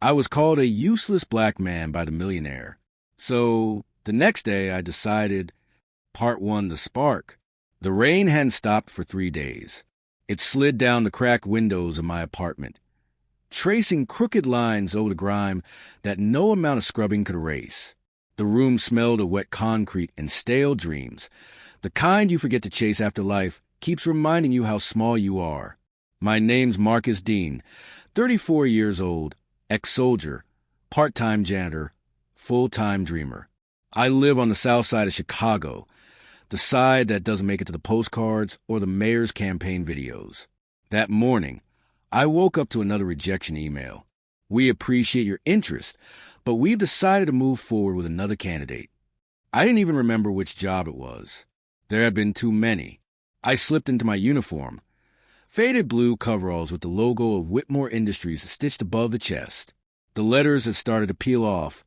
I was called a useless black man by the Millionaire. So the next day I decided, Part 1, The Spark. The rain hadn't stopped for 3 days. It slid down the cracked windows of my apartment, tracing crooked lines over the grime that no amount of scrubbing could erase. The room smelled of wet concrete and stale dreams. The kind you forget to chase after life keeps reminding you how small you are. My name's Marcus Dean, 34 years old, ex-soldier, part-time janitor, full-time dreamer. I live on the south side of Chicago, the side that doesn't make it to the postcards or the mayor's campaign videos. That morning, I woke up to another rejection email. We appreciate your interest, but we've decided to move forward with another candidate. I didn't even remember which job it was. There had been too many. I slipped into my uniform, faded blue coveralls with the logo of Whitmore Industries stitched above the chest. The letters had started to peel off,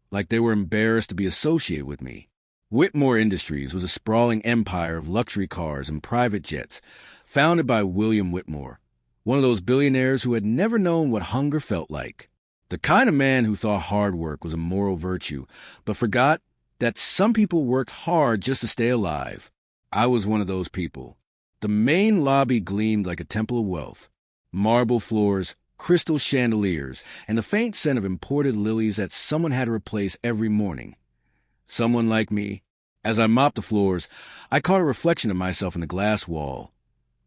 like they were embarrassed to be associated with me. Whitmore Industries was a sprawling empire of luxury cars and private jets, founded by William Whitmore, one of those billionaires who had never known what hunger felt like. The kind of man who thought hard work was a moral virtue, but forgot that some people worked hard just to stay alive. I was one of those people. The main lobby gleamed like a temple of wealth. Marble floors, crystal chandeliers, and the faint scent of imported lilies that someone had to replace every morning. Someone like me. As I mopped the floors, I caught a reflection of myself in the glass wall.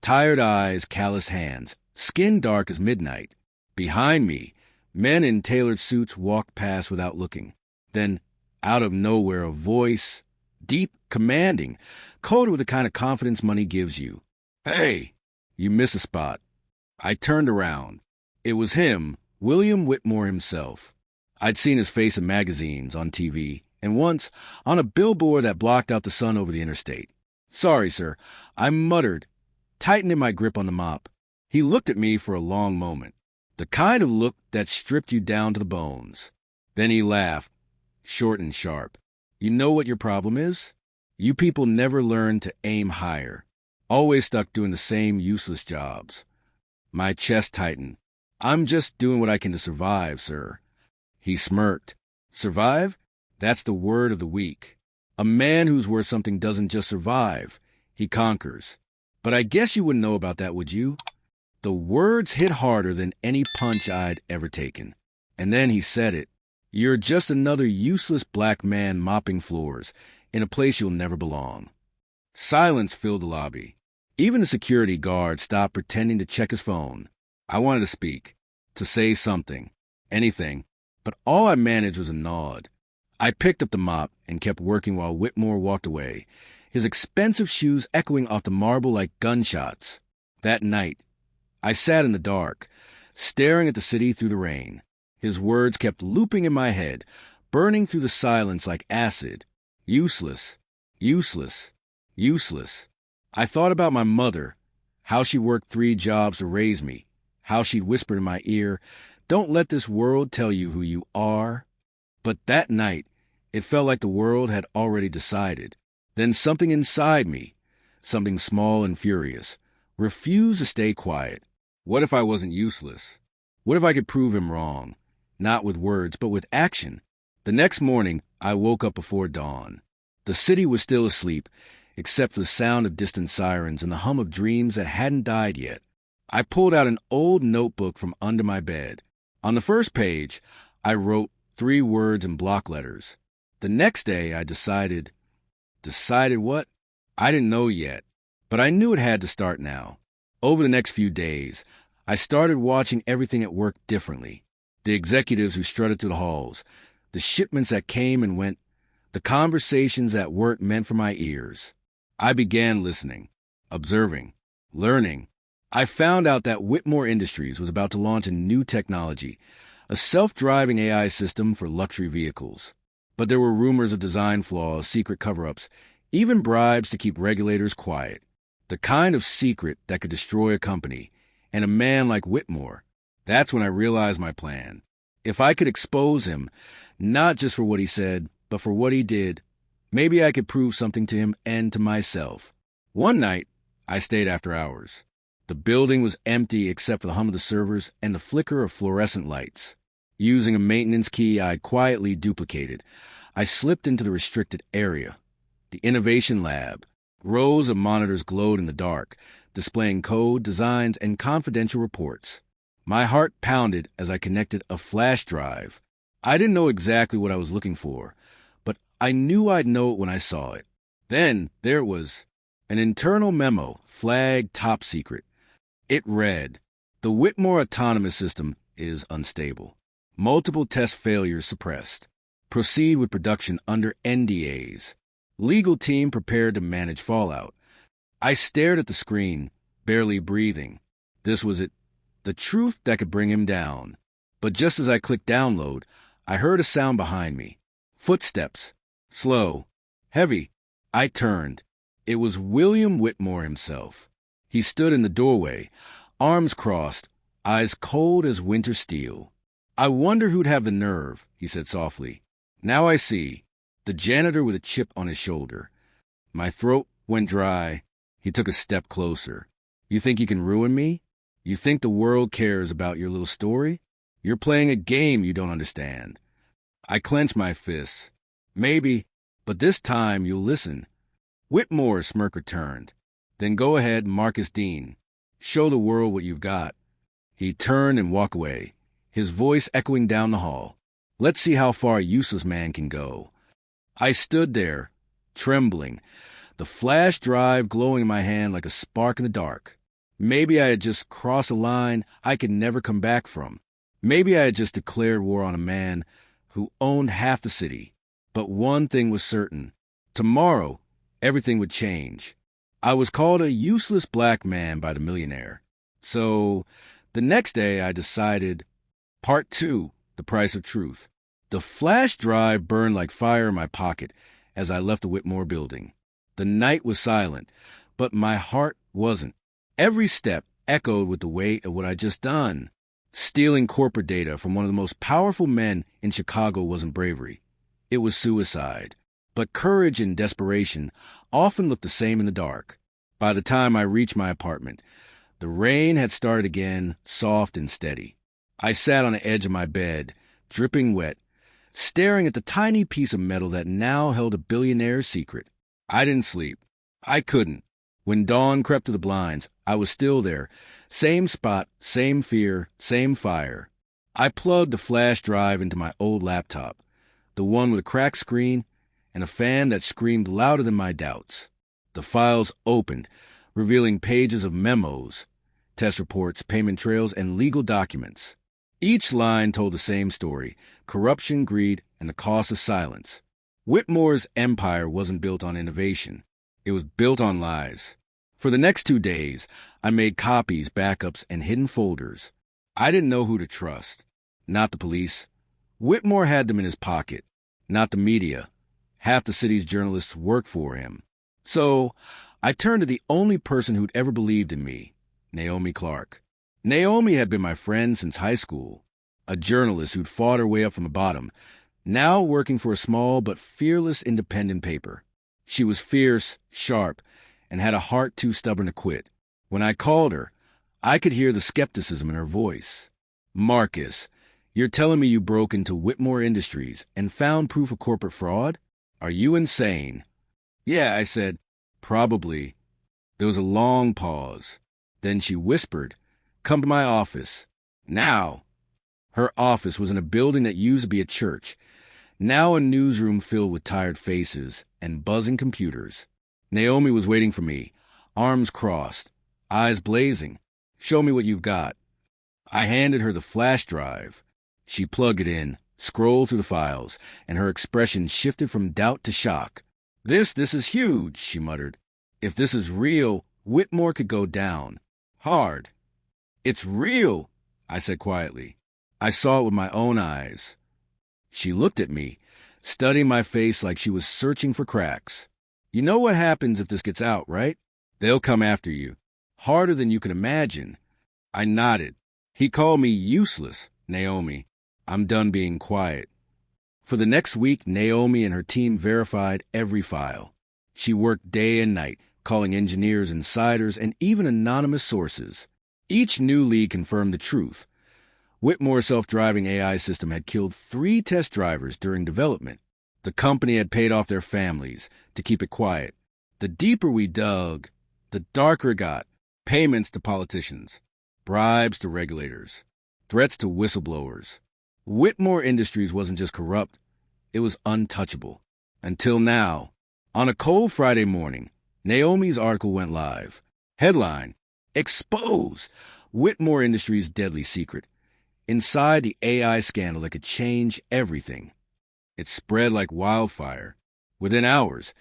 Tired eyes, calloused hands, skin dark as midnight. Behind me, men in tailored suits walked past without looking. Then, out of nowhere, a voice, deep, commanding, coded with the kind of confidence money gives you. "Hey, you miss a spot." I turned around. It was him, William Whitmore himself. I'd seen his face in magazines, on TV, and once on a billboard that blocked out the sun over the interstate. "Sorry, sir," I muttered, tightening my grip on the mop. He looked at me for a long moment, the kind of look that stripped you down to the bones. Then he laughed, short and sharp. "You know what your problem is? You people never learn to aim higher. Always stuck doing the same useless jobs." My chest tightened. "I'm just doing what I can to survive, sir." He smirked. Survive? That's the word of the week. A man who's worth something doesn't just survive. He conquers. But I guess you wouldn't know about that, would you? The words hit harder than any punch I'd ever taken. And then he said it. "You're just another useless black man mopping floors in a place you'll never belong." Silence filled the lobby. Even the security guard stopped pretending to check his phone. I wanted to speak, to say something, anything, but all I managed was a nod. I picked up the mop and kept working while Whitmore walked away, his expensive shoes echoing off the marble like gunshots. That night, I sat in the dark, staring at the city through the rain. His words kept looping in my head, burning through the silence like acid. Useless, useless, useless. I thought about my mother, how she worked 3 jobs to raise me, how she'd whispered in my ear, "Don't let this world tell you who you are." But that night, it felt like the world had already decided. Then something inside me, something small and furious, refused to stay quiet. What if I wasn't useless? What if I could prove him wrong? Not with words, but with action. The next morning, I woke up before dawn. The city was still asleep, except for the sound of distant sirens and the hum of dreams that hadn't died yet. I pulled out an old notebook from under my bed. On the first page, I wrote 3 words in block letters. The next day, I decided. Decided what? I didn't know yet, but I knew it had to start now. Over the next few days, I started watching everything at work differently. The executives who strutted through the halls, the shipments that came and went, the conversations that weren't meant for my ears. I began listening, observing, learning. I found out that Whitmore Industries was about to launch a new technology, a self-driving AI system for luxury vehicles. But there were rumors of design flaws, secret cover-ups, even bribes to keep regulators quiet. The kind of secret that could destroy a company, and a man like Whitmore. That's when I realized my plan. If I could expose him, not just for what he said, but for what he did, maybe I could prove something to him and to myself. One night, I stayed after hours. The building was empty except for the hum of the servers and the flicker of fluorescent lights. Using a maintenance key I quietly duplicated, I slipped into the restricted area. The innovation lab. Rows of monitors glowed in the dark, displaying code, designs, and confidential reports. My heart pounded as I connected a flash drive. I didn't know exactly what I was looking for, but I knew I'd know it when I saw it. Then there it was, an internal memo, flagged top secret. It read, "The Whitmore Autonomous System is unstable. Multiple test failures suppressed. Proceed with production under NDAs. Legal team prepared to manage fallout." I stared at the screen, barely breathing. This was it, the truth that could bring him down. But just as I clicked download, I heard a sound behind me. Footsteps. Slow. Heavy. I turned. It was William Whitmore himself. He stood in the doorway, arms crossed, eyes cold as winter steel. "I wonder who'd have the nerve," he said softly. "Now I see." The janitor with a chip on his shoulder. My throat went dry. He took a step closer. "You think you can ruin me? You think the world cares about your little story? You're playing a game you don't understand." I clenched my fists. "Maybe, but this time you'll listen." "Whitmore," Smirk returned. "Then go ahead, Marcus Dean. Show the world what you've got." He turned and walked away, his voice echoing down the hall. "Let's see how far a useless man can go." I stood there, trembling, the flash drive glowing in my hand like a spark in the dark. Maybe I had just crossed a line I could never come back from. Maybe I had just declared war on a man who owned half the city. But one thing was certain. Tomorrow, everything would change. I was called a useless black man by the Millionaire. So, the next day I decided, Part 2, The Price of Truth. The flash drive burned like fire in my pocket as I left the Whitmore building. The night was silent, but my heart wasn't. Every step echoed with the weight of what I'd just done. Stealing corporate data from one of the most powerful men in Chicago wasn't bravery. It was suicide. But courage and desperation often look the same in the dark. By the time I reached my apartment, the rain had started again, soft and steady. I sat on the edge of my bed, dripping wet, staring at the tiny piece of metal that now held a billionaire's secret. I didn't sleep. I couldn't. When dawn crept to the blinds, I was still there. Same spot, same fear, same fire. I plugged the flash drive into my old laptop, the one with a cracked screen and a fan that screamed louder than my doubts. The files opened, revealing pages of memos, test reports, payment trails, and legal documents. Each line told the same story: corruption, greed, and the cost of silence. Whitmore's empire wasn't built on innovation. It was built on lies. For the next 2 days, I made copies, backups, and hidden folders. I didn't know who to trust. Not the police. Whitmore had them in his pocket. Not the media. Half the city's journalists worked for him. So I turned to the only person who'd ever believed in me, Naomi Clark. Naomi had been my friend since high school, a journalist who'd fought her way up from the bottom, now working for a small but fearless independent paper. She was fierce, sharp, and had a heart too stubborn to quit. When I called her, I could hear the skepticism in her voice. "Marcus, you're telling me you broke into Whitmore Industries and found proof of corporate fraud? Are you insane?" "Yeah," I said. "Probably." There was a long pause. Then she whispered, "Come to my office. Now." Her office was in a building that used to be a church, now a newsroom filled with tired faces and buzzing computers. Naomi was waiting for me, arms crossed, eyes blazing. "Show me what you've got." I handed her the flash drive. She plugged it in, scrolled through the files, and her expression shifted from doubt to shock. This is huge," she muttered. "If this is real, Whitmore could go down. Hard." "It's real," I said quietly. I saw it with my own eyes. She looked at me, studying my face like she was searching for cracks. "You know what happens if this gets out, right? They'll come after you. Harder than you can imagine." I nodded. "He called me useless, Naomi. I'm done being quiet." For the next week, Naomi and her team verified every file. She worked day and night, calling engineers, insiders, and even anonymous sources. Each new lead confirmed the truth. Whitmore's self-driving AI system had killed 3 test drivers during development. The company had paid off their families to keep it quiet. The deeper we dug, the darker it got. Payments to politicians, bribes to regulators, threats to whistleblowers. Whitmore Industries wasn't just corrupt, it was untouchable. Until now. On a cold Friday morning, Naomi's article went live. Headline: Expose Whitmore Industries' deadly secret. Inside the AI scandal that could change everything. It spread like wildfire. Within hours,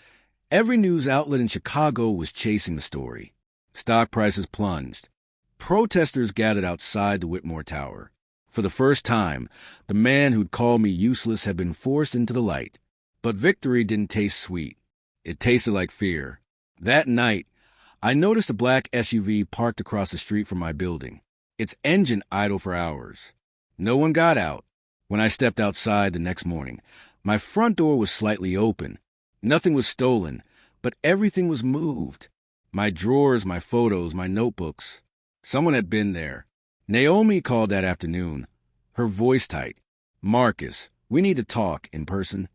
every news outlet in Chicago was chasing the story. Stock prices plunged. Protesters gathered outside the Whitmore Tower. For the first time, the man who'd called me useless had been forced into the light. But victory didn't taste sweet. It tasted like fear. That night, I noticed a black SUV parked across the street from my building, its engine idle for hours. No one got out. When I stepped outside the next morning, my front door was slightly open. Nothing was stolen, but everything was moved. My drawers, my photos, my notebooks. Someone had been there. Naomi called that afternoon, her voice tight. Marcus, we need to talk in person.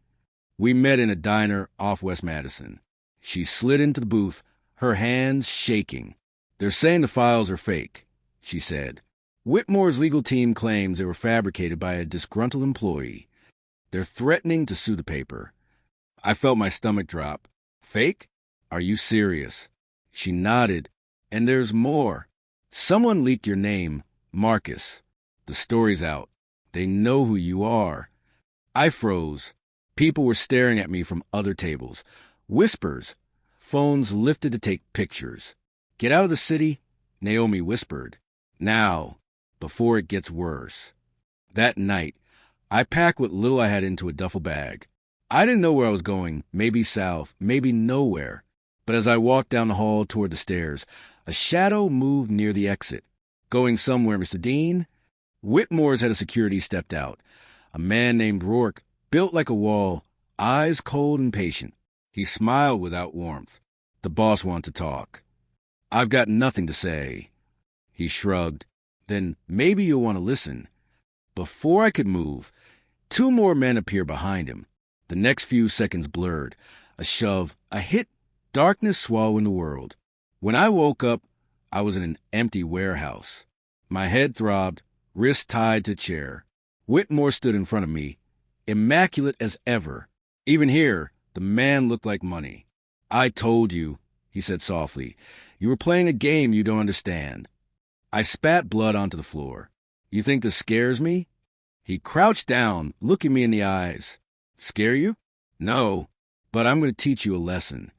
We met in a diner off West Madison. She slid into the booth, her hands shaking. They're saying the files are fake, she said. Whitmore's legal team claims they were fabricated by a disgruntled employee. They're threatening to sue the paper. I felt my stomach drop. Fake? Are you serious? She nodded. And there's more. Someone leaked your name, Marcus. The story's out. They know who you are. I froze. People were staring at me from other tables. Whispers. Phones lifted to take pictures. Get out of the city, Naomi whispered. Now, before it gets worse. That night, I packed what little I had into a duffel bag. I didn't know where I was going, maybe south, maybe nowhere. But as I walked down the hall toward the stairs, a shadow moved near the exit. Going somewhere, Mr. Dean? Whitmore's head of security stepped out. A man named Rourke, built like a wall, eyes cold and patient. He smiled without warmth. The boss wanted to talk. I've got nothing to say. He shrugged. Then maybe you'll want to listen. Before I could move, 2 more men appeared behind him. The next few seconds blurred. A shove, a hit, darkness swallowing the world. When I woke up, I was in an empty warehouse. My head throbbed, wrists tied to a chair. Whitmore stood in front of me, immaculate as ever. Even here, the man looked like money. I told you, he said softly. You were playing a game you don't understand. I spat blood onto the floor. You think this scares me? He crouched down, looking me in the eyes. Scare you? No, but I'm going to teach you a lesson.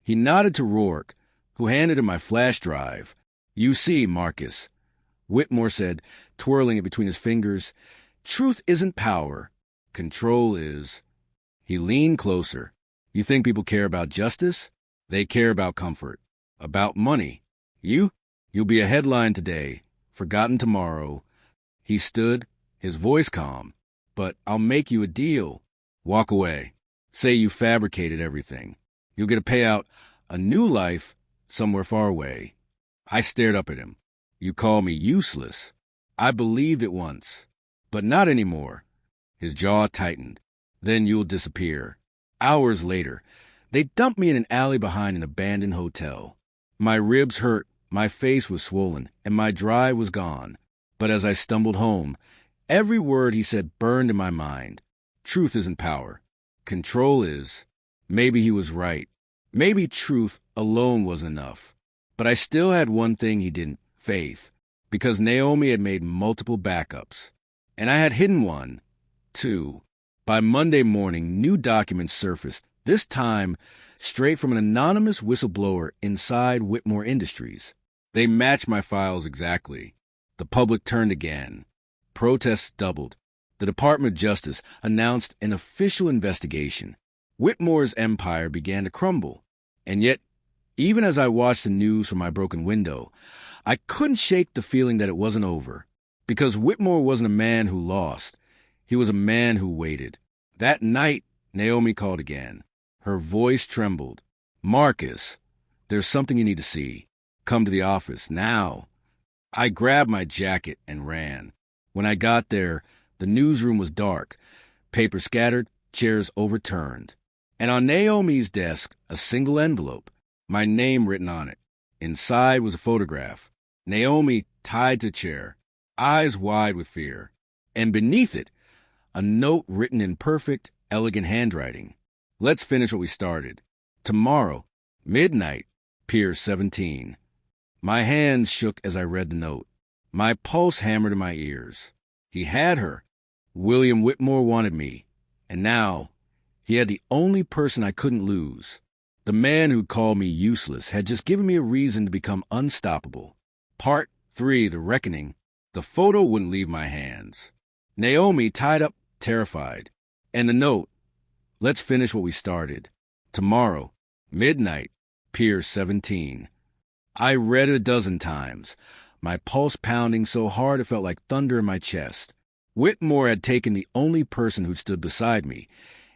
He nodded to Rourke, who handed him my flash drive. You see, Marcus, Whitmore said, twirling it between his fingers, truth isn't power. Control is. He leaned closer. You think people care about justice? They care about comfort. About money. You'll be a headline today, forgotten tomorrow. He stood, his voice calm. But I'll make you a deal. Walk away. Say you fabricated everything. You'll get a payout, a new life, somewhere far away. I stared up at him. You call me useless. I believed it once, but not anymore. His jaw tightened. Then you'll disappear. Hours later, they dumped me in an alley behind an abandoned hotel. My ribs hurt, my face was swollen, and my drive was gone. But as I stumbled home, every word he said burned in my mind. Truth isn't power. Control is. Maybe he was right. Maybe truth alone was enough. But I still had one thing he didn't, faith, because Naomi had made multiple backups. And I had hidden one, too. By Monday morning, new documents surfaced, this time straight from an anonymous whistleblower inside Whitmore Industries. They matched my files exactly. The public turned again. Protests doubled. The Department of Justice announced an official investigation. Whitmore's empire began to crumble. And yet, even as I watched the news from my broken window, I couldn't shake the feeling that it wasn't over. Because Whitmore wasn't a man who lost. He was a man who waited. That night, Naomi called again. Her voice trembled. Marcus, there's something you need to see. Come to the office, now. I grabbed my jacket and ran. When I got there, the newsroom was dark, papers scattered, chairs overturned. And on Naomi's desk, a single envelope, my name written on it. Inside was a photograph. Naomi tied to a chair, eyes wide with fear. And beneath it, a note written in perfect, elegant handwriting. Let's finish what we started. Tomorrow, midnight, Pier 17. My hands shook as I read the note. My pulse hammered in my ears. He had her. William Whitmore wanted me. And now, he had the only person I couldn't lose. The man who'd called me useless had just given me a reason to become unstoppable. Part 3, The Reckoning. The photo wouldn't leave my hands. Naomi tied up, terrified. And the note, let's finish what we started. Tomorrow, midnight, Pier 17. I read it a dozen times, my pulse pounding so hard it felt like thunder in my chest. Whitmore had taken the only person who'd stood beside me,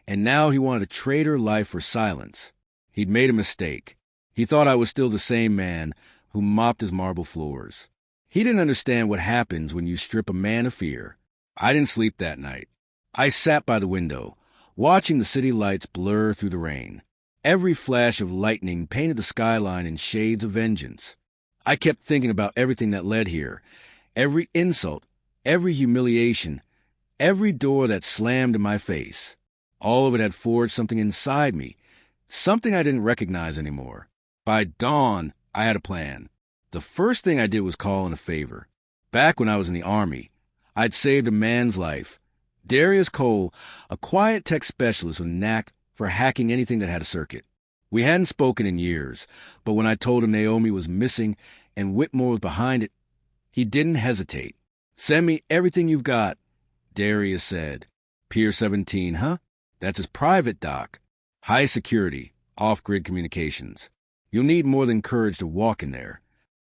and now he wanted to trade her life for silence. He'd made a mistake. He thought I was still the same man who mopped his marble floors. He didn't understand what happens when you strip a man of fear. I didn't sleep that night. I sat by the window, watching the city lights blur through the rain. Every flash of lightning painted the skyline in shades of vengeance. I kept thinking about everything that led here, every insult, every humiliation, every door that slammed in my face. All of it had forged something inside me, something I didn't recognize anymore. By dawn, I had a plan. The first thing I did was call in a favor. Back when I was in the Army, I'd saved a man's life. Darius Cole, a quiet tech specialist with a knack for hacking anything that had a circuit. We hadn't spoken in years, but when I told him Naomi was missing and Whitmore was behind it, he didn't hesitate. Send me everything you've got, Darius said. Pier 17, huh? That's his private dock. High security, off-grid communications. You'll need more than courage to walk in there.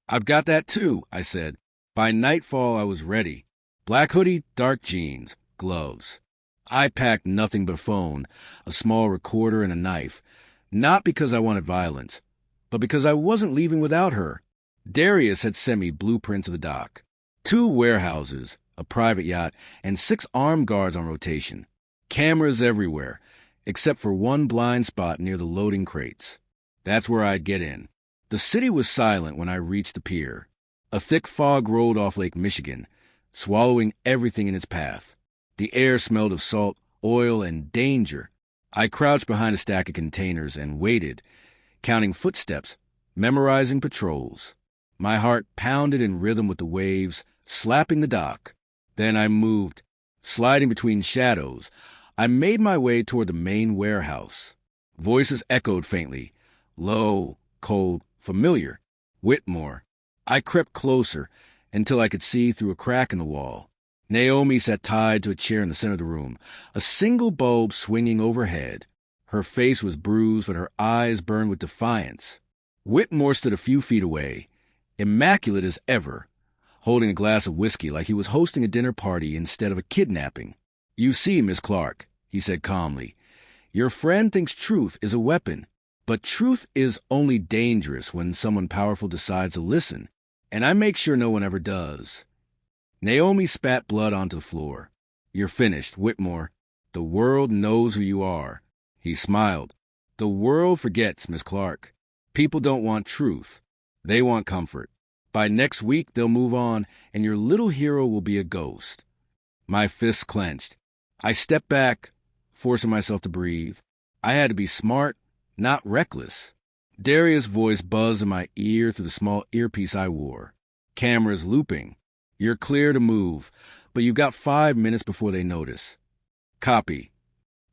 I've got that too, I said. By nightfall, I was ready. Black hoodie, dark jeans, gloves. I packed nothing but a phone, a small recorder, and a knife. Not because I wanted violence, but because I wasn't leaving without her. Darius had sent me blueprints of the dock. 2 warehouses, a private yacht, and 6 armed guards on rotation. Cameras everywhere, except for one blind spot near the loading crates. That's where I'd get in. The city was silent when I reached the pier. A thick fog rolled off Lake Michigan, swallowing everything in its path. The air smelled of salt, oil, and danger. I crouched behind a stack of containers and waited, counting footsteps, memorizing patrols. My heart pounded in rhythm with the waves, slapping the dock. Then I moved, sliding between shadows. I made my way toward the main warehouse. Voices echoed faintly, low, cold, familiar. Whitmore. I crept closer until I could see through a crack in the wall. Naomi sat tied to a chair in the center of the room, a single bulb swinging overhead. Her face was bruised, but her eyes burned with defiance. Whitmore stood a few feet away, immaculate as ever, holding a glass of whiskey like he was hosting a dinner party instead of a kidnapping. You see, Miss Clark, he said calmly, your friend thinks truth is a weapon, but truth is only dangerous when someone powerful decides to listen, and I make sure no one ever does. Naomi spat blood onto the floor. You're finished, Whitmore. The world knows who you are. He smiled. The world forgets, Miss Clark. People don't want truth. They want comfort. By next week, they'll move on, and your little hero will be a ghost. My fists clenched. I stepped back, forcing myself to breathe. I had to be smart, not reckless. Darius' voice buzzed in my ear through the small earpiece I wore. Cameras looping. You're clear to move, but you've got 5 minutes before they notice. Copy.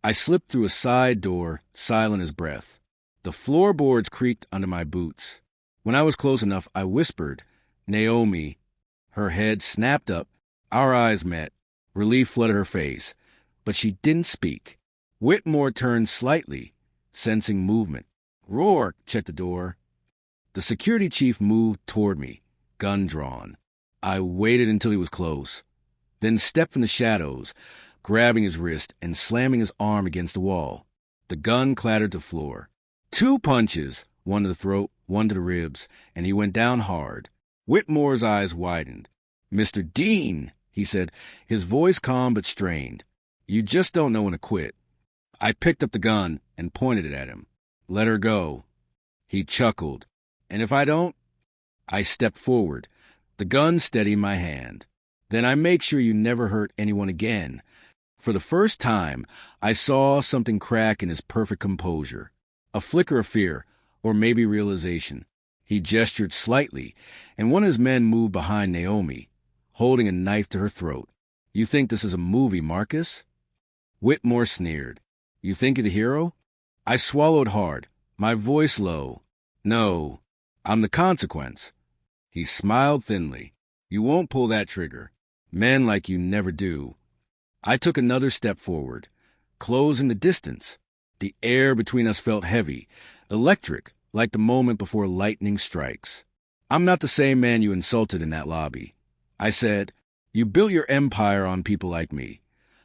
I slipped through a side door, silent as breath. The floorboards creaked under my boots. When I was close enough, I whispered, Naomi. Her head snapped up. Our eyes met. Relief flooded her face, but she didn't speak. Whitmore turned slightly, sensing movement. Rourke, check the door. The security chief moved toward me, gun drawn. I waited until he was close, then stepped from the shadows, grabbing his wrist and slamming his arm against the wall. The gun clattered to the floor. 2 punches, one to the throat, one to the ribs, and he went down hard. Whitmore's eyes widened. Mr. Dean, he said, his voice calm but strained. You just don't know when to quit. I picked up the gun and pointed it at him. Let her go. He chuckled. And if I don't? I stepped forward, the gun steady in my hand. Then I make sure you never hurt anyone again. For the first time, I saw something crack in his perfect composure. A flicker of fear, or maybe realization. He gestured slightly, and one of his men moved behind Naomi, holding a knife to her throat. You think this is a movie, Marcus? Whitmore sneered. You think you're the hero? I swallowed hard, my voice low. No, I'm the consequence. He smiled thinly. You won't pull that trigger. Men like you never do. I took another step forward, closing the distance. The air between us felt heavy, electric, like the moment before lightning strikes. I'm not the same man you insulted in that lobby. I said, you built your empire on people like me,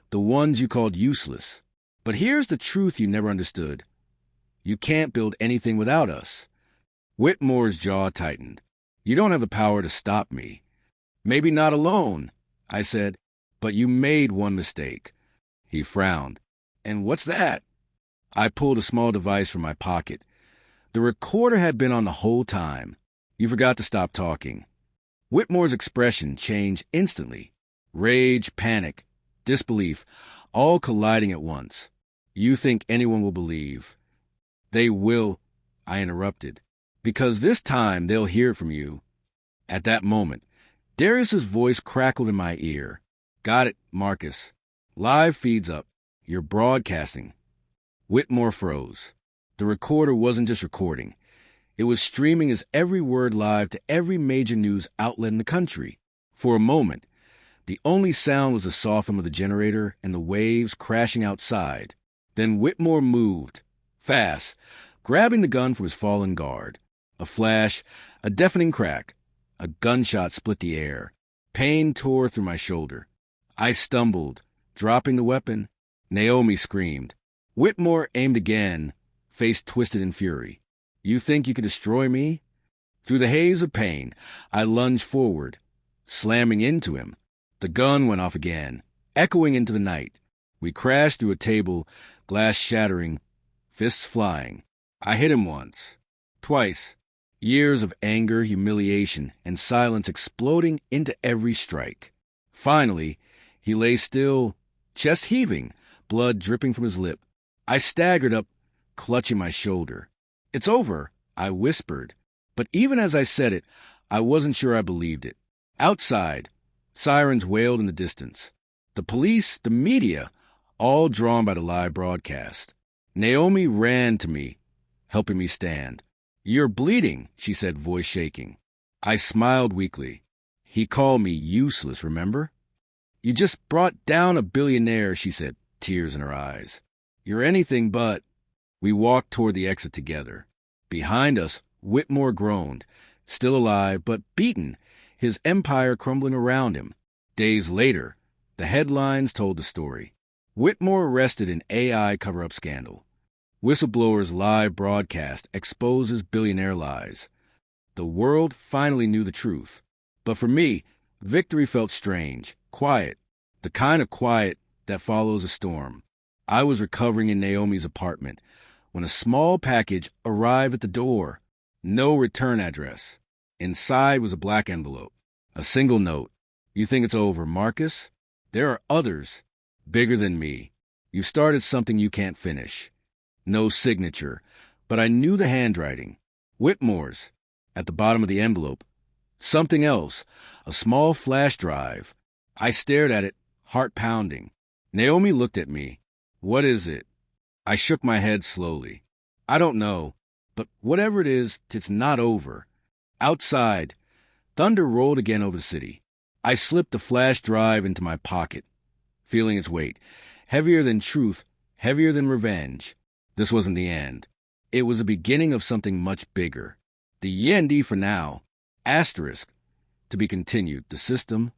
the ones you called useless. But here's the truth you never understood. You can't build anything without us. Whitmore's jaw tightened. You don't have the power to stop me. Maybe not alone, I said, but you made one mistake. He frowned. And what's that? I pulled a small device from my pocket. The recorder had been on the whole time. You forgot to stop talking. Whitmore's expression changed instantly. Rage, panic, disbelief, all colliding at once. You think anyone will believe? They will, I interrupted, because this time they'll hear from you. At that moment, Darius's voice crackled in my ear. Got it, Marcus. Live feeds up. You're broadcasting. Whitmore froze. The recorder wasn't just recording. It was streaming his every word live to every major news outlet in the country. For a moment, the only sound was the soft hum of the generator and the waves crashing outside. Then Whitmore moved, fast, grabbing the gun from his fallen guard. A flash, a deafening crack. A gunshot split the air. Pain tore through my shoulder. I stumbled, dropping the weapon. Naomi screamed. Whitmore aimed again, face twisted in fury. You think you can destroy me? Through the haze of pain, I lunged forward, slamming into him. The gun went off again, echoing into the night. We crashed through a table, glass shattering, fists flying. I hit him once, twice. Years of anger, humiliation, and silence exploding into every strike. Finally, he lay still, chest heaving, blood dripping from his lip. I staggered up, clutching my shoulder. It's over, I whispered. But even as I said it, I wasn't sure I believed it. Outside, sirens wailed in the distance. The police, the media, all drawn by the live broadcast. Naomi ran to me, helping me stand. You're bleeding, she said, voice shaking. I smiled weakly. He called me useless, remember? You just brought down a billionaire, she said, tears in her eyes. You're anything but. We walked toward the exit together. Behind us, Whitmore groaned, still alive but beaten, his empire crumbling around him. Days later, the headlines told the story. Whitmore arrested in AI cover-up scandal. Whistleblowers' live broadcast exposes billionaire lies. The world finally knew the truth. But for me, victory felt strange, quiet, the kind of quiet that follows a storm. I was recovering in Naomi's apartment when a small package arrived at the door. No return address. Inside was a black envelope. A single note. You think it's over, Marcus? There are others, bigger than me. You started something you can't finish. No signature, but I knew the handwriting. Whitmore's. At the bottom of the envelope. Something else. A small flash drive. I stared at it, heart pounding. Naomi looked at me. What is it? I shook my head slowly. I don't know, but whatever it is, it's not over. Outside, thunder rolled again over the city. I slipped the flash drive into my pocket, feeling its weight. Heavier than truth, heavier than revenge. This wasn't the end. It was the beginning of something much bigger. The YND for now. Asterisk. To be continued. The system